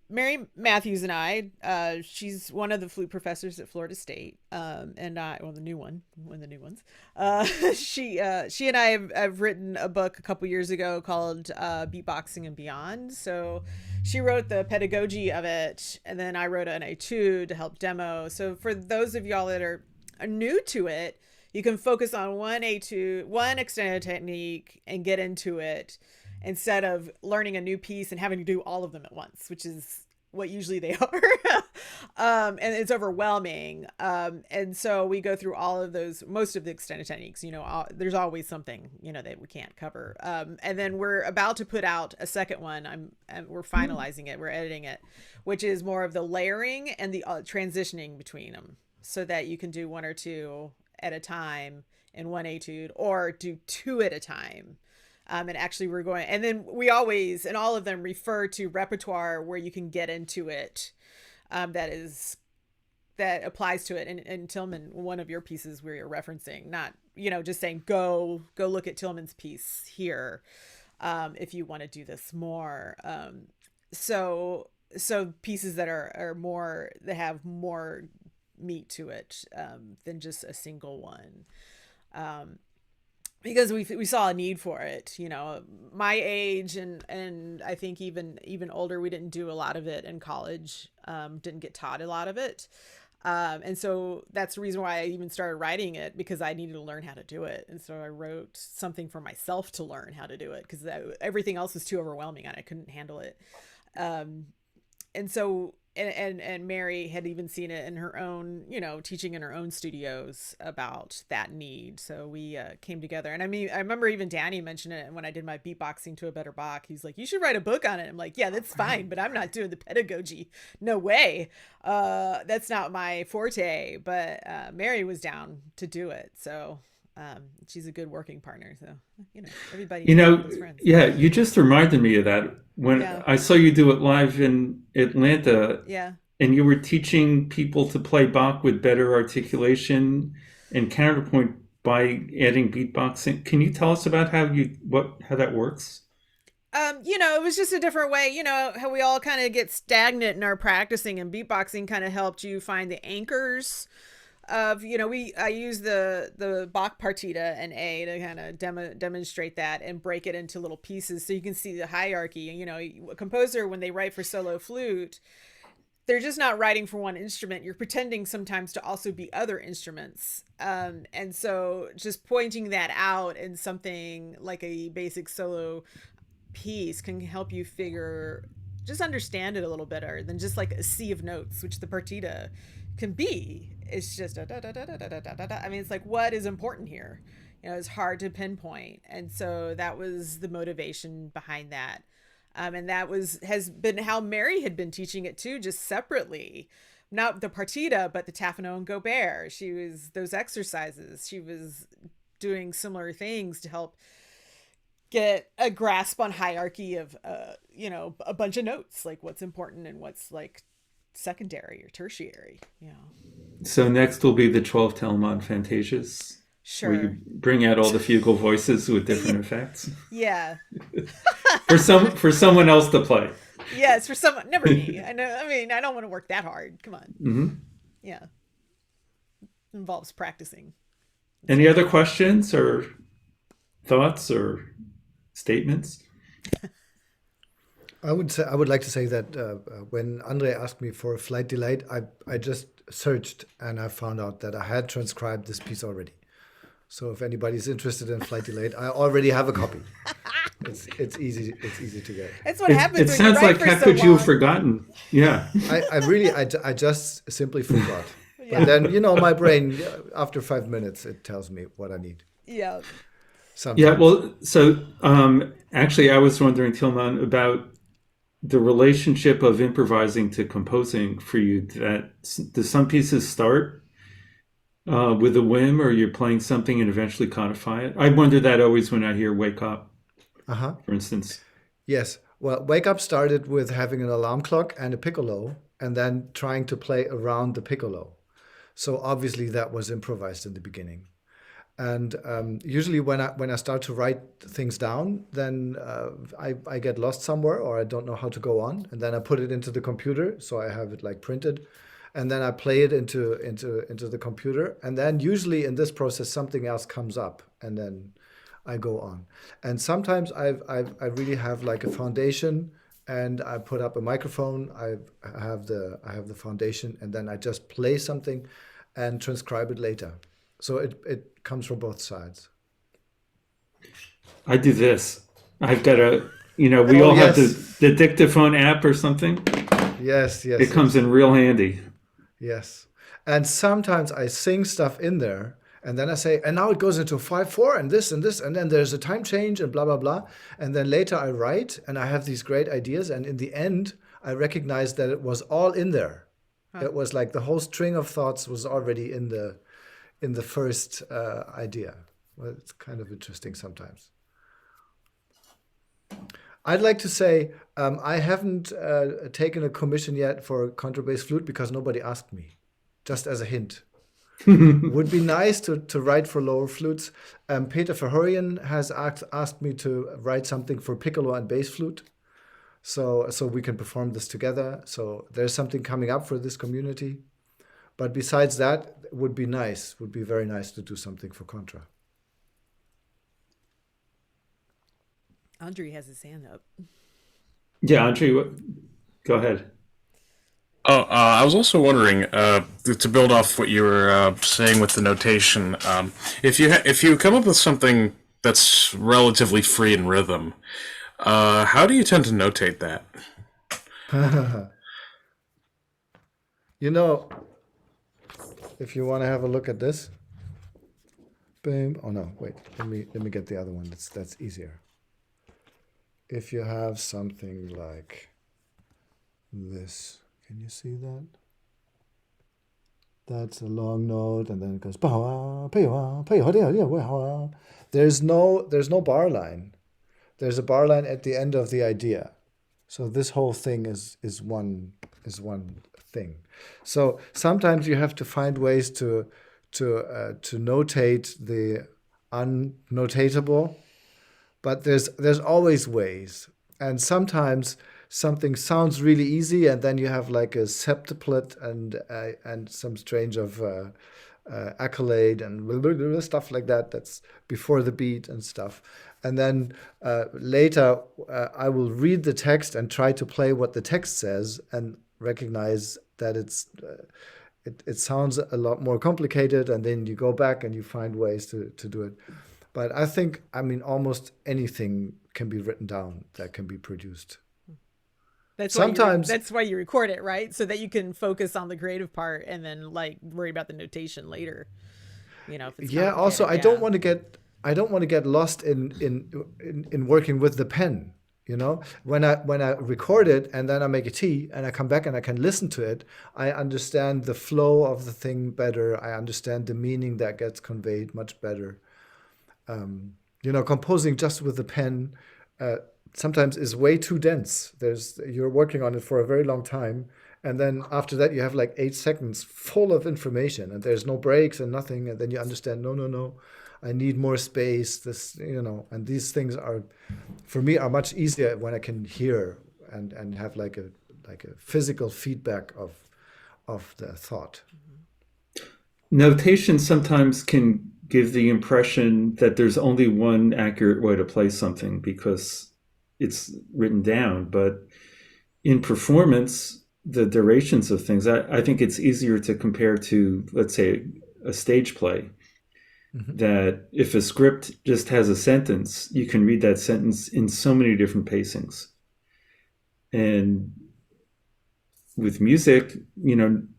S4: Mary Matthews and I, she's one of the flute professors at Florida State, and one of the new ones. She and I have written a book a couple years ago called Beatboxing and Beyond. So she wrote the pedagogy of it, and then I wrote an etude to help demo. So for those of y'all that are new to it, you can focus on one etude, one extended technique, and get into it, instead of learning a new piece and having to do all of them at once, which is what usually they are. And it's overwhelming. And so we go through all of those, most of the extended techniques, there's always something, that we can't cover. And then we're about to put out a second one. We're finalizing it. We're editing it, which is more of the layering and the transitioning between them, so that you can do one or two at a time in one etude, or do two at a time. And actually we're going, and then we always, and all of them refer to repertoire where you can get into it. That applies to it. And Tilmann, one of your pieces where you're referencing, not, just saying, go look at Tilmann's piece here. If you want to do this more. So pieces that are more, that have more meat to it, than just a single one. Because we saw a need for it, my age and I think even older, we didn't do a lot of it in college, didn't get taught a lot of it. And so that's the reason why I even started writing it, because I needed to learn how to do it. And so I wrote something for myself to learn how to do it, because everything else was too overwhelming and I couldn't handle it. And so and Mary had even seen it in her own, teaching in her own studios about that need. So we came together. And I remember even Danny mentioned it when I did my Beatboxing to a Better Bach. He's like, you should write a book on it. I'm like, yeah, that's fine, but I'm not doing the pedagogy. No way. That's not my forte. But Mary was down to do it. So she's a good working partner. So, everybody is friends.
S1: Yeah, you just reminded me of that when I saw you do it live in Atlanta.
S4: Yeah.
S1: And you were teaching people to play Bach with better articulation and counterpoint by adding beatboxing. Can you tell us about how that works?
S4: It was just a different way, how we all kind of get stagnant in our practicing, and beatboxing kind of helped you find the anchors of, I use the Bach partita and A to kind of demonstrate that and break it into little pieces so you can see the hierarchy. A composer, when they write for solo flute, they're just not writing for one instrument. You're pretending sometimes to also be other instruments. And so just pointing that out in something like a basic solo piece can help you just understand it a little better than just like a sea of notes, which the partita can be. It's just da, da, da, da, da, da, da, da. It's like, what is important here? It's hard to pinpoint. And so that was the motivation behind that. And that has been how Mary had been teaching it too, just separately, not the partita, but the Tafano and Gobert. Those exercises, she was doing similar things to help get a grasp on hierarchy of, a bunch of notes, like what's important and what's like secondary or tertiary.
S1: So next will be the 12 Telemann Fantasias.
S4: Sure.
S1: Where you bring out all the fugal voices with different effects.
S4: Yeah.
S1: for someone else to play.
S4: Yeah, it's for someone, never me. I know. I don't want to work that hard. Come on.
S1: Mm-hmm.
S4: Yeah. Involves practicing.
S1: Any other questions or thoughts or statements?
S2: I would like to say that when Andre asked me for a flight delayed, I just searched and I found out that I had transcribed this piece already. So if anybody's interested in flight delayed, I already have a copy. It's easy to get.
S4: That's what happens.
S1: It
S4: when
S1: sounds
S4: you write
S1: like how
S4: for
S1: could
S4: so
S1: you
S4: long.
S1: have forgotten? Yeah.
S2: I just simply forgot. But then my brain after 5 minutes it tells me what I need.
S4: Yeah.
S1: Yeah,
S2: sometimes.
S1: well, so actually, I was wondering, Tilman, about the relationship of improvising to composing for you. That do some pieces start with a whim, or you're playing something and eventually codify it? I wonder that always when I hear "Wake Up,"
S2: Uh-huh.
S1: for instance.
S2: Yes. Well, Wake Up started with having an alarm clock and a piccolo, and then trying to play around the piccolo. So obviously that was improvised in the beginning. And usually when I start to write things down, then I get lost somewhere or I don't know how to go on, and then I put it into the computer, so I have it like printed, and then I play it into the computer, and then usually in this process something else comes up, and then I go on. And sometimes I really have like a foundation, and I put up a microphone. I have the foundation, and then I just play something, and transcribe it later. So it comes from both sides.
S1: I do this. I've got we
S2: Oh
S1: all have
S2: yes,
S1: the dictaphone app or something.
S2: yes,
S1: It
S2: yes,
S1: comes
S2: yes,
S1: in real handy.
S2: yes. And sometimes I sing stuff in there, and then I say, and now it goes into 5/4, and this, and then there's a time change, and blah blah blah. And then later I write, and I have these great ideas, and in the end, I recognize that it was all in there.
S4: Huh.
S2: It was like the whole string of thoughts was already in the first idea. Well, it's kind of interesting sometimes. I'd like to say I haven't taken a commission yet for contrabass flute because nobody asked me. Just as a hint, would be nice to write for lower flutes. Peter Verhorian has asked me to write something for piccolo and bass flute, so we can perform this together. So there's something coming up for this community. But besides that, it would be nice. Would be very nice to do something for contra.
S4: Andre has his hand up.
S1: Yeah, Andre, go ahead.
S5: Oh, I was also wondering, to build off what you were saying with the notation, if you come up with something that's relatively free in rhythm, how do you tend to notate that?
S2: You know, if you want to have a look at this, boom. Oh no, wait. Let me get the other one. That's easier. If you have something like this, can you see that? That's a long note, and then it goes. There's no bar line. There's a bar line at the end of the idea. So this whole thing is one thing. So sometimes you have to find ways to notate the unnotatable, but there's always ways. And sometimes something sounds really easy, and then you have like a septuplet and some strange of accolade and stuff like that. That's before the beat and stuff. And then later I will read the text and try to play what the text says and recognize that it sounds a lot more complicated, and then you go back and you find ways to do it. But I think, I mean, almost anything can be written down that can be produced. Sometimes,
S4: That's why you record it, right? So that you can focus on the creative part and then like worry about the notation later. If it's
S2: yeah. Also,
S4: complicated,
S2: I don't want to get lost in working with the pen. When I record it and then I make a tea and I come back and I can listen to it, I understand the flow of the thing better. I understand the meaning that gets conveyed much better. Composing just with the pen sometimes is way too dense. You're working on it for a very long time, and then after that you have like 8 seconds full of information, and there's no breaks and nothing, and then you understand, no, I need more space. And these things are, for me, are much easier when I can hear and have like a physical feedback of the thought.
S1: Notation sometimes can give the impression that there's only one accurate way to play something because it's written down. But in performance, the durations of things, I think it's easier to compare to, let's say, a stage play. Mm-hmm. That if a script just has a sentence, you can read that sentence in so many different pacings. And with music,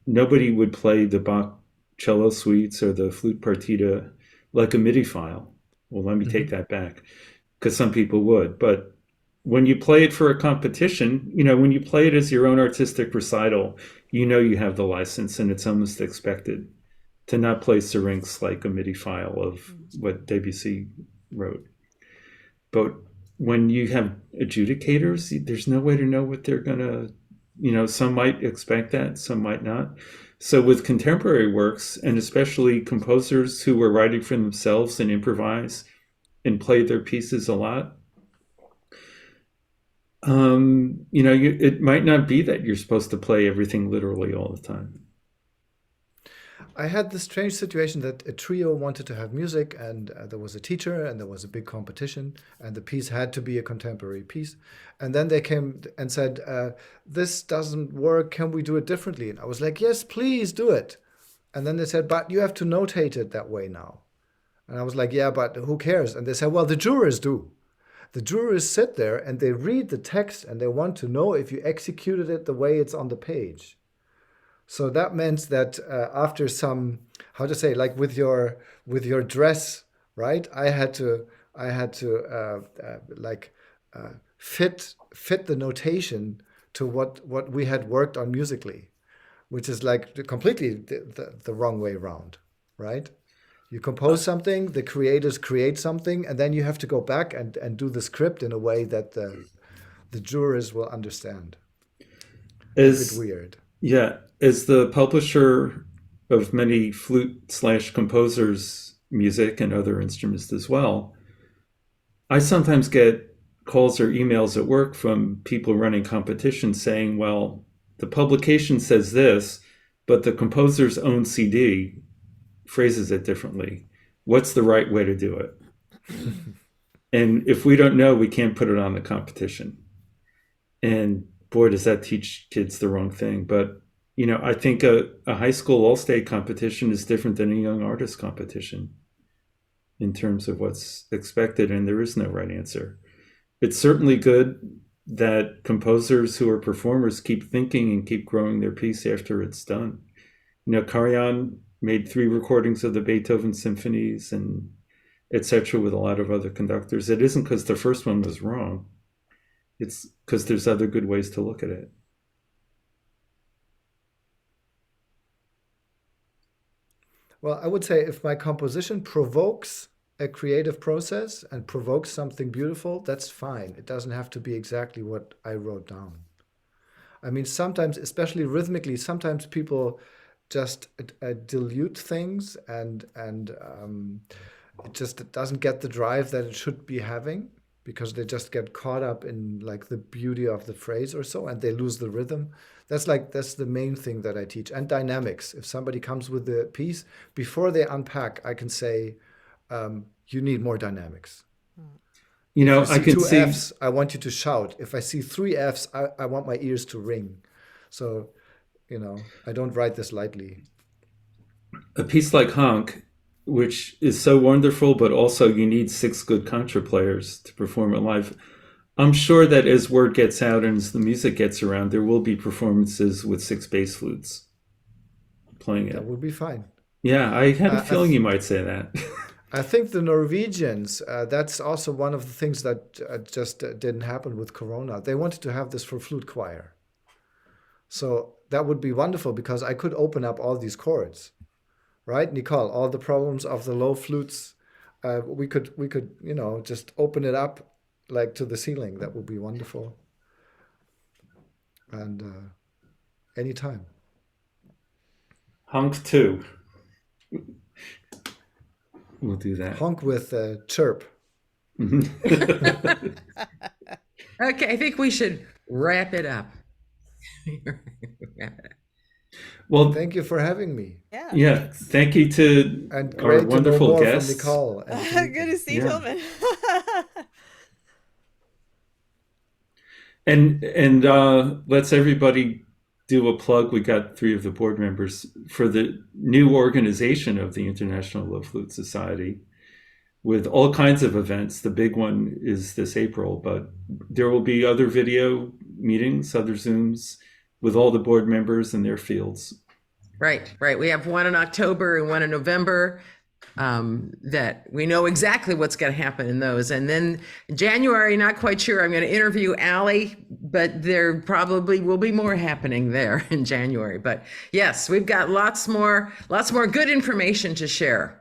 S1: nobody would play the Bach cello suites or the flute partita like a MIDI file. Well, let me take that back, because some people would. But when you play it for a competition, when you play it as your own artistic recital, you have the license, and it's almost expected to not play syrinx like a MIDI file of what Debussy wrote. But when you have adjudicators, there's no way to know what they're going to, some might expect that, some might not. So with contemporary works, and especially composers who were writing for themselves and improvise and play their pieces a lot, it might not be that you're supposed to play everything literally all the time.
S2: I had this strange situation that a trio wanted to have music, and there was a teacher, and there was a big competition, and the piece had to be a contemporary piece. And then they came and said, this doesn't work, can we do it differently? And I was like, yes, please do it. And then they said, but you have to notate it that way now. And I was like, yeah, but who cares? And they said, well, the jurors do. The jurors sit there and they read the text, and they want to know if you executed it the way it's on the page. So that meant that after some, how to say, like with your dress, right? I had to fit the notation to what we had worked on musically, which is like completely the wrong way around, right? You compose something, the creators create something, and then you have to go back and do the script in a way that the jurors will understand. It's a bit weird.
S1: Yeah. As the publisher of many flute/composers' music and other instruments as well, I sometimes get calls or emails at work from people running competitions saying, well, the publication says this, but the composer's own CD phrases it differently. What's the right way to do it? And if we don't know, we can't put it on the competition. And boy, does that teach kids the wrong thing. But I think a high school all-state competition is different than a young artist competition in terms of what's expected, and there is no right answer. It's certainly good that composers who are performers keep thinking and keep growing their piece after it's done. Karajan made 3 recordings of the Beethoven symphonies and etc. with a lot of other conductors. It isn't because the first one was wrong. It's because there's other good ways to look at it.
S2: Well, I would say if my composition provokes a creative process and provokes something beautiful, that's fine. It doesn't have to be exactly what I wrote down. I mean, sometimes, especially rhythmically, sometimes people just dilute things and it just doesn't get the drive that it should be having, because they just get caught up in like the beauty of the phrase or so, and they lose the rhythm. That's the main thing that I teach. And dynamics. If somebody comes with the piece, before they unpack, I can say, you need more dynamics.
S1: I can see
S2: 2 Fs, I want you to shout. If I see 3 Fs, I want my ears to ring. So, I don't write this lightly.
S1: A piece like Honk, which is so wonderful, but also you need 6 good contra players to perform it live. I'm sure that as word gets out and as the music gets around, there will be performances with 6 bass flutes playing it.
S2: That would be fine.
S1: Yeah, I had a feeling you might say that.
S2: I think the Norwegians, that's also one of the things that just didn't happen with Corona. They wanted to have this for flute choir. So that would be wonderful, because I could open up all these chords, right, Nicole? All the problems of the low flutes, we could just open it up like to the ceiling. That would be wonderful. And anytime.
S1: Honk 2. We'll do that.
S2: Honk with chirp.
S3: Okay, I think we should wrap it up.
S1: Well,
S2: thank you for having me.
S1: Yeah. Thank you to
S2: and
S1: our
S2: great
S1: wonderful
S2: to know more
S1: guests.
S2: from Nicole.
S4: Good to see Tilmann.
S1: And let's everybody do a plug. We got 3 of the board members for the new organization of the International Low Flute Society, with all kinds of events. The big one is this April, but there will be other video meetings, other Zooms with all the board members in their fields.
S3: Right. We have one in October and one in November. that we know exactly what's going to happen in those. And then January, not quite sure. I'm going to interview Allie, but there probably will be more happening there in January. But yes, we've got lots more good information to share.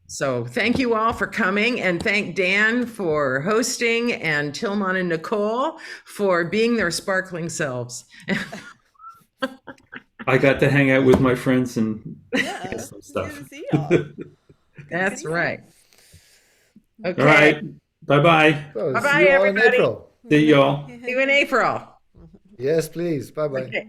S3: So thank you all for coming, and thank Dan for hosting, and Tilmann and Nicole for being their sparkling selves.
S1: I got to hang out with my friends and
S4: Yeah,
S1: get some
S4: it's
S1: stuff.
S4: good to see y'all.
S3: That's right. Okay.
S1: All right. Bye-bye.
S2: So,
S3: Bye-bye,
S2: see you all in
S3: everybody.
S2: April.
S1: See y'all.
S3: See you in April.
S2: Yes, please. Bye bye.
S3: Okay.